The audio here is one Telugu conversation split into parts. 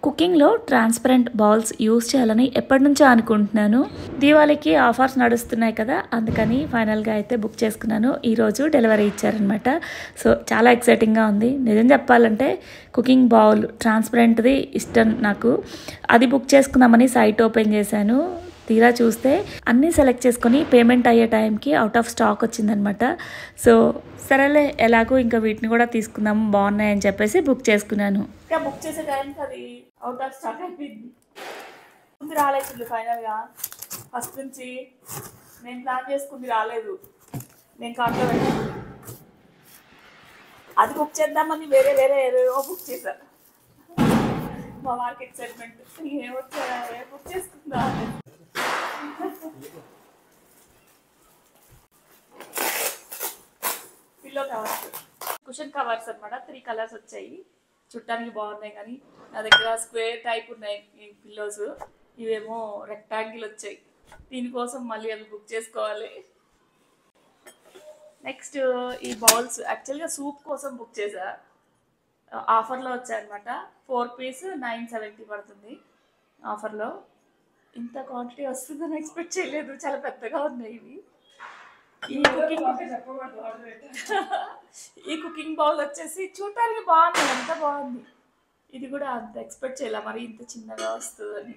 కుకింగ్లో ట్రాన్స్పరెంట్ బౌల్స్ యూస్ చేయాలని ఎప్పటి నుంచో అనుకుంటున్నాను. దీవాళికి ఆఫర్స్ నడుస్తున్నాయి కదా, అందుకని ఫైనల్గా అయితే బుక్ చేసుకున్నాను. ఈరోజు డెలివరీ ఇచ్చారనమాట. సో చాలా ఎక్సైటింగ్గా ఉంది. నిజం చెప్పాలంటే కుకింగ్ బౌల్ ట్రాన్స్పరెంట్ది ఇష్టం నాకు. అది బుక్ చేసుకుందామని సైట్ ఓపెన్ చేశాను. తీరా చూస్తే అన్నీ సెలెక్ట్ చేసుకొని పేమెంట్ అయ్యే టైంకి అవుట్ ఆఫ్ స్టాక్ వచ్చిందనమాట. సో సరేలే, ఎలాగో ఇంకా వీటిని కూడా తీసుకుందాము, బాగున్నాయని చెప్పేసి బుక్ చేసుకున్నాను. ఇంకా బుక్ చేసే టైంకి అది అవుట్ ఆఫ్ స్టాక్ అయిపోయింది. ముందు రాలేదు ఫైనల్గా. ఫస్ట్ నుంచి నేను ప్లాన్ చేసుకుంది రాలేదు. నేను కార్ట్లో పెట్టాను. అది బుక్ చేద్దామని వేరే ఏదో బుక్ చేశాను. మా వారికి ఎక్సైట్మెంట్, ఏమొచ్చా బుక్ చేసుకుందా. పిల్లో కవర్స్, కుషన్ కవర్స్ అనమాట. 3 కలర్స్ వచ్చాయి. చుట్టానికి బాగున్నాయి, కానీ నా దగ్గర స్క్వేర్ టైప్ ఉన్నాయి ఈ పిల్లోస్. ఇవేమో రెక్టాంగిల్ వచ్చాయి. దీనికోసం మళ్ళీ అవి బుక్ చేసుకోవాలి. నెక్స్ట్ ఈ బౌల్స్ యాక్చువల్గా సూప్ కోసం బుక్ చేసా. ఆఫర్లో వచ్చాయన్నమాట. 4 పీస్ 970 పడుతుంది ఆఫర్లో. ఇంత క్వాంటిటీ వస్తుందని ఎక్స్పెక్ట్ చేయలేదు. చాలా పెద్దగా ఉన్నాయి ఇవి. ఈ కుకింగ్ బౌల్ వచ్చేసి చూడటానికి బాగుంది, ఎంత బాగుంది. ఇది కూడా అంత ఎక్స్పెక్ట్ చేయలే మరి ఇంత చిన్నగా వస్తుందని,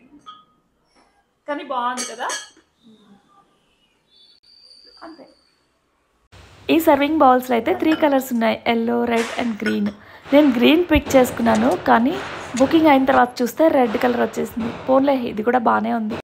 కానీ బాగుంది కదా, అంతే. ఈ సర్వింగ్ బౌల్స్లో అయితే 3 కలర్స్ ఉన్నాయి, ఎల్లో, రెడ్ అండ్ గ్రీన్. నేను గ్రీన్ పిక్ చేసుకున్నాను, కానీ బుకింగ్ అయిన తర్వాత చూస్తే రెడ్ కలర్ వచ్చేసింది. పోన్లే, ఇది కూడా బాగానే ఉంది.